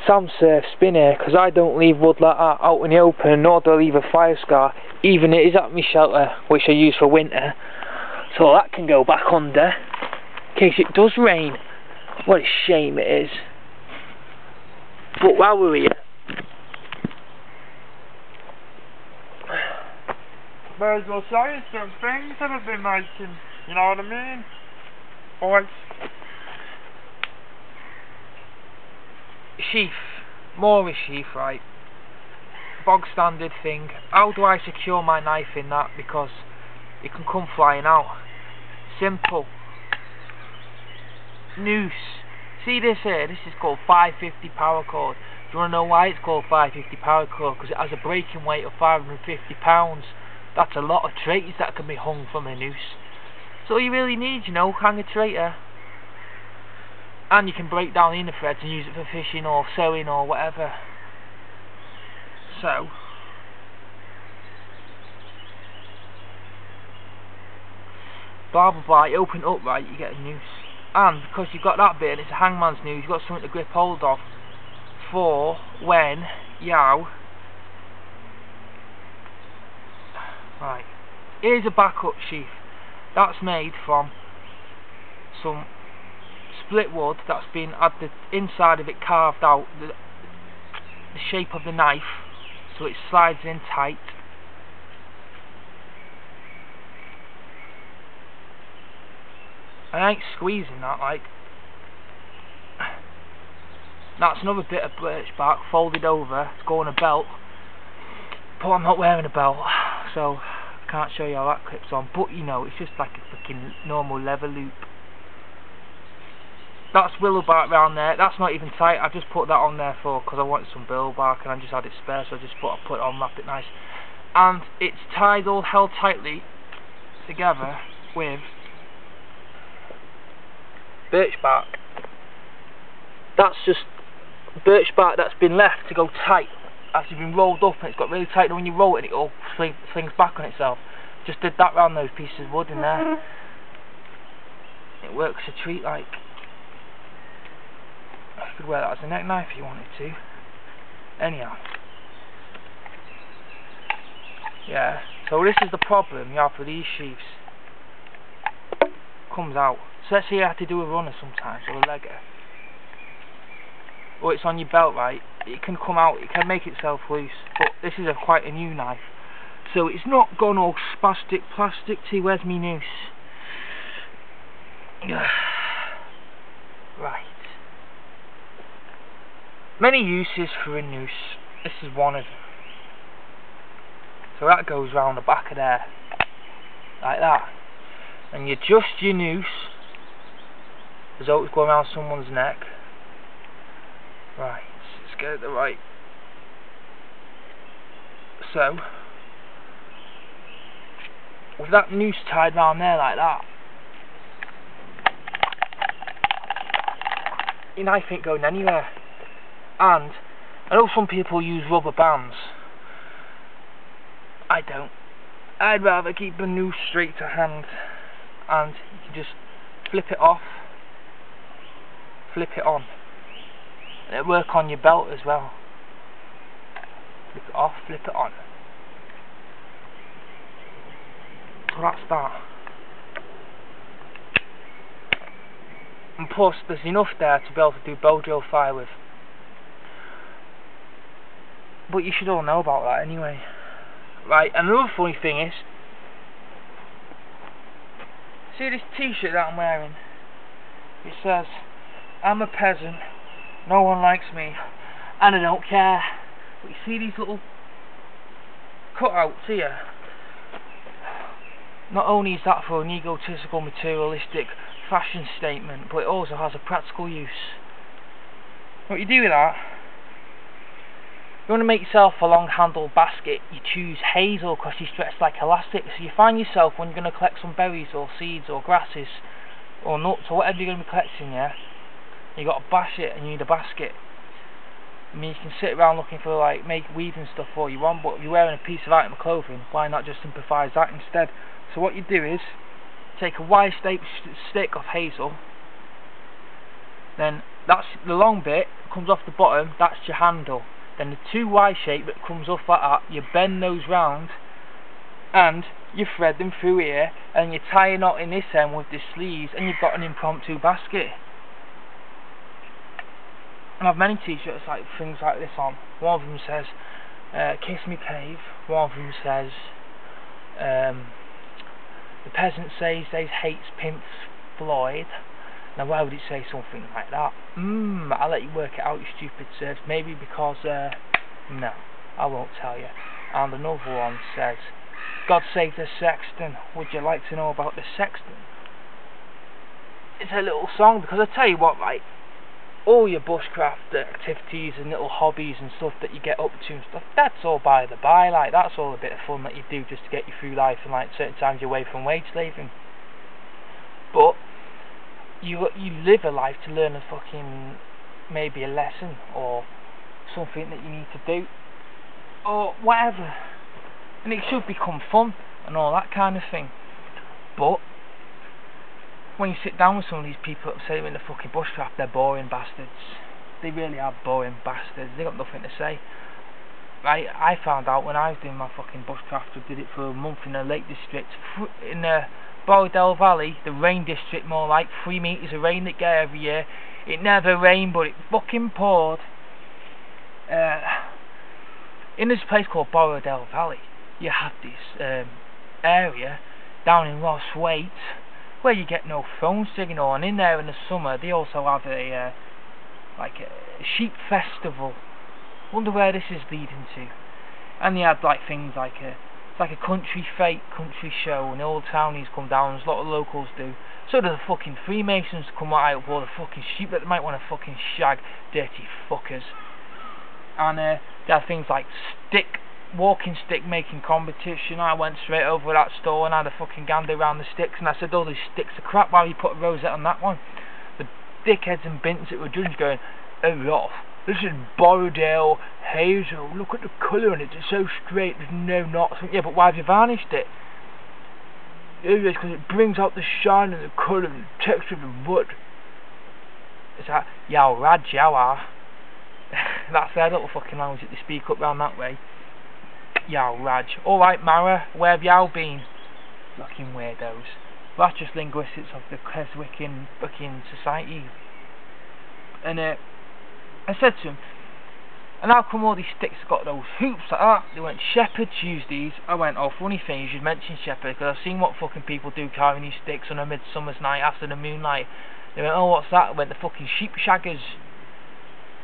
Sam Surf's been here, because I don't leave wood like that out in the open, nor do I leave a fire scar, even it is at my shelter, which I use for winter, so that can go back under, in case it does rain. What a shame it is. But while we're here, may as well show you some things that I've been making, you know what I mean? Boys. sheath, more a sheath, right? Bog standard thing. How do I secure my knife in that? Because it can come flying out. Simple. Noose. See this here? This is called 550 paracord. Do you want to know why it's called 550 paracord? Because it has a breaking weight of 550 pounds. That's a lot of traitors that can be hung from a noose. So you really need, you know, hang a traitor. And you can break down the inner threads and use it for fishing or sewing or whatever. So, blah blah blah, you open it up right, you get a noose. And because you've got that bit and it's a hangman's noose, you've got something to grip hold of for when yow. Right, here's a backup sheath. That's made from some split wood that's been had the inside of it carved out, the shape of the knife, so it slides in tight. I ain't squeezing that, like. That's another bit of birch bark folded over to go on a belt, but I'm not wearing a belt, so I can't show you how that clips on. But you know, it's just like a freaking normal leather loop. That's willow bark round there. That's not even tight. I just put that on there because I wanted some willow bark and I just had it spare, so I just put it on, wrap it nice. And it's tied, all held tightly together with birch bark. That's just birch bark that's been left to go tight. Actually been rolled up and it's got really tight, and when you roll it, it all flings back on itself. Just did that round those pieces of wood in there. It works a treat, like. You could wear that as a neck knife if you wanted to. Anyhow. Yeah, so this is the problem you have with these sheaths. Comes out. So let's say you have to do a runner sometimes, or a legger. Or it's on your belt, right? It can come out, it can make itself loose. But this is quite a new knife. So it's not gone all spastic plastic to where's me noose. Right. Many uses for a noose. This is one of them. So that goes round the back of there, like that. And you adjust your noose as though it's going around someone's neck. Right, let's get it right. So, with that noose tied round there like that, your knife ain't going anywhere. And I know some people use rubber bands. I don't. I'd rather keep a noose straight to hand, and you can just flip it off, flip it on, and it'll work on your belt as well. Flip it off, flip it on. So that's that. And plus there's enough there to be able to do bow drill fire with. But you should all know about that anyway. Right, another funny thing is, see this t-shirt that I'm wearing? It says, I'm a peasant, no one likes me, and I don't care. But you see these little cutouts here? Not only is that for an egotistical, materialistic fashion statement, but it also has a practical use. What you do with that, you want to make yourself a long handled basket, you choose hazel because you stretch like elastic. So you find yourself, when you're going to collect some berries or seeds or grasses or nuts or whatever you're going to be collecting, yeah, you got to bash it and you need a basket. I mean, you can sit around looking for like make weaving stuff all you want, but if you're wearing a piece of item of clothing, why not just improvise that instead? So what you do is take a wire stick of hazel, then That's the long bit, comes off the bottom, that's your handle. Then the two Y shape that comes off like that, you bend those round and you thread them through here, and you tie a knot in this end with the sleeves, and you've got an impromptu basket. And I've many t-shirts like things like this on. One of them says Kiss Me Cave, one of them says the peasant says they hates Pimp Floyd. Now why would it say something like that? I'll let you work it out, you stupid serfs. Maybe because no, I won't tell you. And another one says, God save the sexton, would you like to know about the sexton? It's a little song, because I tell you what, like, all your bushcraft activities and little hobbies and stuff that you get up to and stuff, that's all by the by, like, that's all a bit of fun that you do just to get you through life, and like certain times you're away from wage slaving. But you live a life to learn a fucking, maybe a lesson or something that you need to do or whatever, and it should become fun and all that kind of thing. But when you sit down with some of these people that say they're in the fucking bushcraft, they're boring bastards. They really are boring bastards. They got nothing to say. Right, I found out when I was doing my fucking bushcraft, I did it for a month in the Lake District, in the Borrowdale Valley, the rain district, more like 3 meters of rain that get every year. It never rained, but it fucking poured. In this place called Borrowdale Valley, you have this area down in Ross Waite where you get no phone signal, and in there in the summer they also have a like a sheep festival. Wonder where this is leading to. And they had like things like it's like a country fete, country show, and all the townies come down, as a lot of locals do. So do the fucking Freemasons come out with all the fucking sheep that they might want to fucking shag, dirty fuckers. And they had things like walking stick making competition. I went straight over to that store and had a fucking gander around the sticks, and I said, all these sticks are crap, why you put a rosette on that one? The dickheads and bints that were judging going, oh Ross, this is Borrowdale hazel, look at the colour on it, it's so straight, there's no knots. Yeah, but why have you varnished it? Yeah, it's because it brings out the shine and the colour and the texture of the wood. It's like, yow rad, yow are. That's their little fucking language that they speak up round that way. Yow Raj. Alright Mara, where have yow been? Fucking weirdos. That's just linguistics of the Keswickian fucking society. And I said to him, and how come all these sticks have got those hoops like that? They went, shepherds use these. I went, oh, funny thing, you should mention shepherd, because I've seen what fucking people do carrying these sticks on a midsummer's night after the moonlight. They went, oh, what's that? I went, the fucking sheep shaggers.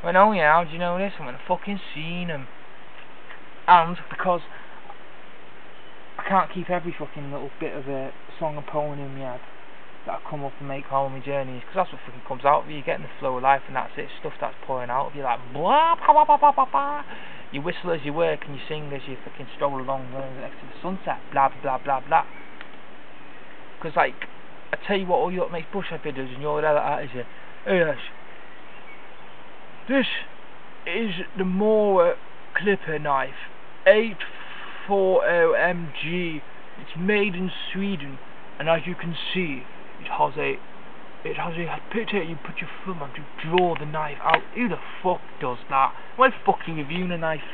I went, oh yeah, how do you know this? I went, I've fucking seen them. And because I can't keep every fucking little bit of a song and poem in my head that I come up and make all my journeys, because that's what fucking comes out of you. You get in the flow of life, and that's it. Stuff that's pouring out of you, like blah blah blah blah blah blah. You whistle as you work, and you sing as you fucking stroll along next to the sunset. Blah blah blah blah. Because like, I tell you what, all you lot makes bushcraft videos, and you're there like that, is you? Hey, yes. This is the Mora clipper knife. 840mg. It's made in Sweden, and as you can see, it has a bit here. You put your thumb on to draw the knife out. Who the fuck does that? Why fucking reviewing a knife?